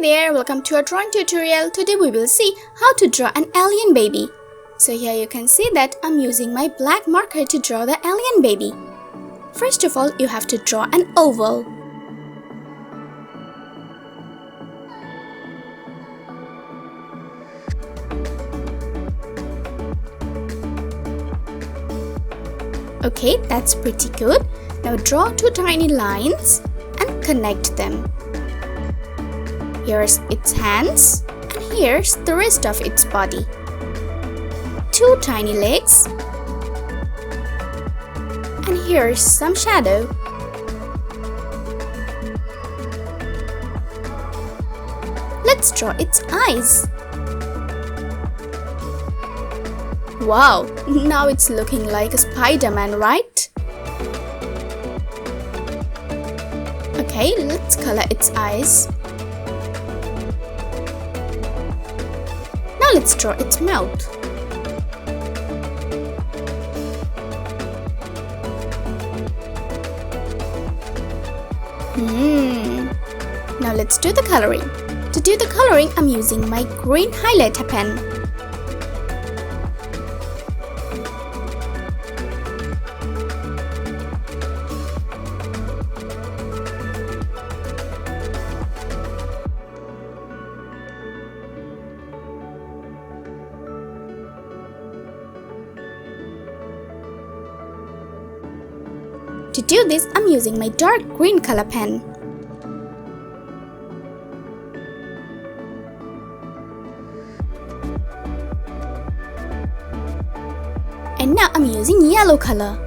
there, welcome to our drawing tutorial. Today we will see how to draw an alien baby. So here you can see that I'm using my black marker to draw the alien baby. First of all, you have to draw an oval. Okay, that's pretty good. Now draw two tiny lines and connect them. Here's its hands and here's the rest of its body. Two tiny legs. And here's some shadow. Let's draw its eyes. Wow, now it's looking like a Spider-Man, right? Okay, let's color its eyes. Now let's draw its mouth. Now let's do the coloring. To do the coloring, I'm using my green highlighter pen. To do this, I'm using my dark green color pen. And now I'm using yellow color.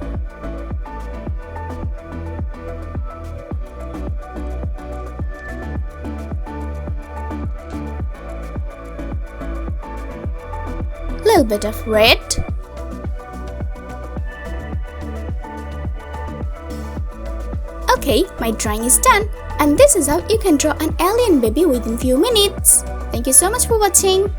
Little bit of red. Okay, my drawing is done, and this is how you can draw an alien baby within few minutes. Thank you so much for watching.